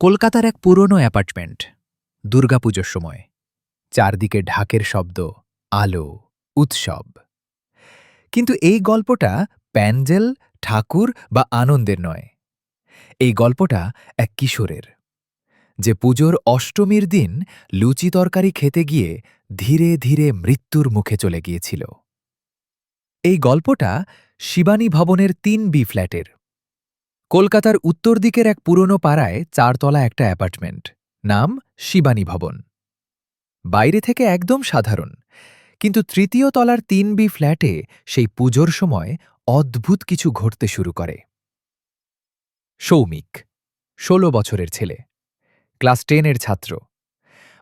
কলকাতার এক পুরনো অ্যাপার্টমেন্ট, দুর্গাপুজোর সময়। চারদিকে ঢাকের শব্দ, আলো, উৎসব। কিন্তু এই গল্পটা প্যান্ডেল, ঠাকুর বা আনন্দের নয়। এই গল্পটা এক কিশোরের, যে পুজোর অষ্টমীর দিন লুচি তরকারি খেতে গিয়ে ধীরে ধীরে মৃত্যুর মুখে চলে গিয়েছিল। এই গল্পটা শিবানী ভবনের 3B ফ্ল্যাটের। কলকাতার উত্তর দিকের এক পুরনো পাড়ায় 4তলা একটা অ্যাপার্টমেন্ট, নাম শিবানী ভবন। বাইরে থেকে একদম সাধারণ, কিন্তু তৃতীয় তলার 3B ফ্ল্যাটে সেই পুজোর সময় অদ্ভুত কিছু ঘটতে শুরু করে। সৌমিক, 16 বছরের ছেলে, ক্লাস 10-এর ছাত্র।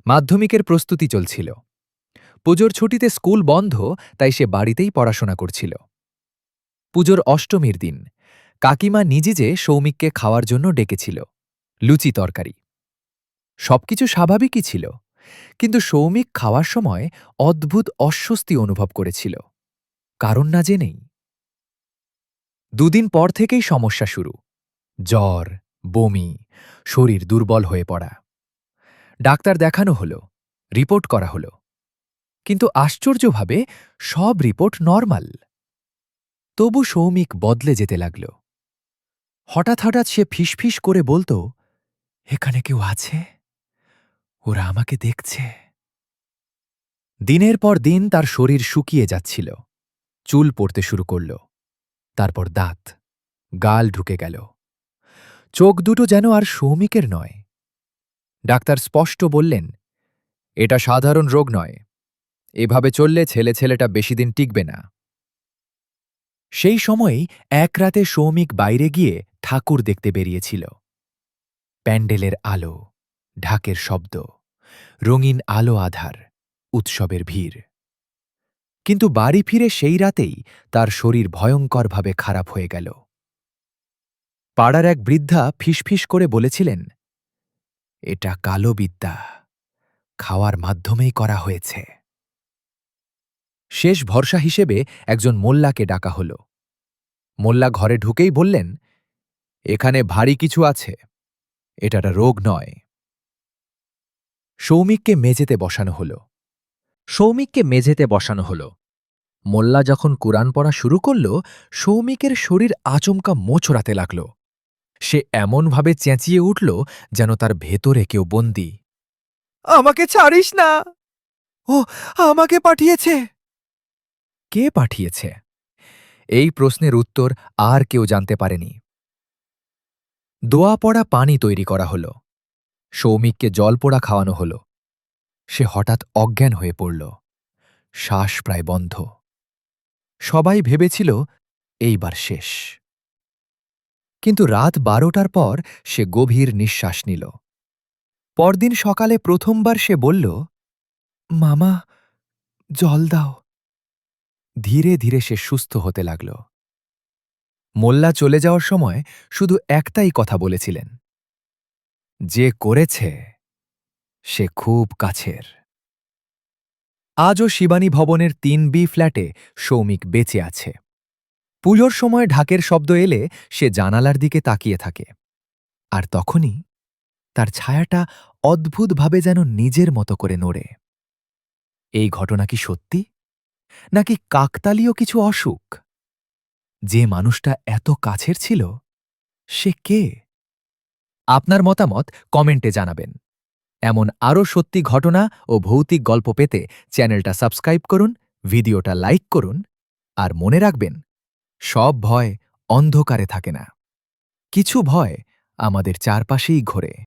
মাধ্যমিকের প্রস্তুতি চলছিল। পুজোর ছুটিতে স্কুল বন্ধ, তাই সে বাড়িতেই পড়াশোনা করছিল। পুজোর অষ্টমীর দিন কাকিমা নিজে যে সৌমিককে খাওয়ার জন্য ডেকেছিল, লুচি তরকারি। সবকিছু স্বাভাবিকই ছিল, কিন্তু সৌমিক খাওয়ার সময় অদ্ভুত অস্বস্তি অনুভব করেছিল, কারণ না জেনেই। 2 দিন পর থেকেই সমস্যা শুরু। জ্বর, বমি, শরীর দুর্বল হয়ে পড়া। ডাক্তার দেখানো হলো, রিপোর্ট করা হলো, কিন্তু আশ্চর্যভাবে সব রিপোর্ট নরমাল। তবু সৌমিক বদলে যেতে লাগল। হঠাৎ হঠাৎ সে ফিসফিস করে বলতো, এখানে কেউ আছে? ওরা আমাকে দেখছে। দিনের পর দিন তার শরীর শুকিয়ে যাচ্ছিল, চুল পড়তে শুরু করল, তারপর দাঁত, গাল ঢুকে গেল। চোখ দুটো যেন আর সৌমিকের নয়। ডাক্তার স্পষ্ট বললেন, এটা সাধারণ রোগ নয়, এভাবে চললে ছেলেটা বেশি দিন টিকবে না। সেই সময়েই এক রাতে সৌমিক বাইরে গিয়ে ঠাকুর দেখতে বেরিয়েছিল। প্যান্ডেলের আলো, ঢাকের শব্দ, রঙিন আলো আধার, উৎসবের ভিড়। কিন্তু বাড়ি ফিরে সেই রাতেই তার শরীর ভয়ঙ্করভাবে খারাপ হয়ে গেল। পাড়ার এক বৃদ্ধা ফিসফিস করে বলেছিলেন, এটা কালো বিদ্যা, খাওয়ার মাধ্যমেই করা হয়েছে। শেষ ভরসা হিসেবে একজন মোল্লাকে ডাকা হল। মোল্লা ঘরে ঢুকেই বললেন, এখানে ভারী কিছু আছে, এটা রোগ নয়। সৌমিককে মেঝেতে বসানো হল। মোল্লা যখন কুরআন পড়া শুরু করল, সৌমিকের শরীর আচমকা মোচড়াতে লাগল। সে এমনভাবে চেঁচিয়ে উঠল যেন তার ভেতরে কেউ বন্দী। আমাকে ছাড়িস না, ও আমাকে পাঠিয়েছে। কে পাঠিয়েছে? এই প্রশ্নের উত্তর আর কেউ জানতে পারেনি। দোয়া পড়া পানি তৈরি করা হল। সৌমিককে জল পোড়া খাওয়ানো হল। সে হঠাৎ অজ্ঞান হয়ে পড়ল, শ্বাস প্রায় বন্ধ। সবাই ভেবেছিল এইবার শেষ। কিন্তু রাত 12টার পর সে গভীর নিঃশ্বাস নিল। পরদিন সকালে প্রথমবার সে বলল, মামা, জল দাও। ধীরে ধীরে সে সুস্থ হতে লাগল। মোল্লা চলে যাওয়ার সময় শুধু একটাই কথা বলেছিলেন, যে করেছে সে খুব কাছের। আজও শিবানী ভবনের 3B ফ্ল্যাটে সৌমিক বেঁচে আছে। পুজোর সময় ঢাকের শব্দ এলে সে জানালার দিকে তাকিয়ে থাকে, আর তখনই তার ছায়াটা অদ্ভুতভাবে যেন নিজের মতো করে নড়ে। এই ঘটনা কি সত্যি, নাকি কাকতালীয় কিছু অসুখ? যে মানুষটা এত কাছের ছিল, সে কে? আপনার মতামত কমেন্টে জানাবেন। এমন আরও সত্যি ঘটনা ও ভৌতিক গল্প পেতে চ্যানেলটা সাবস্ক্রাইব করুন, ভিডিওটা লাইক করুন, আর মনে রাখবেন, সব ভয় অন্ধকারে থাকে না, কিছু ভয় আমাদের চারপাশেই ঘোরে।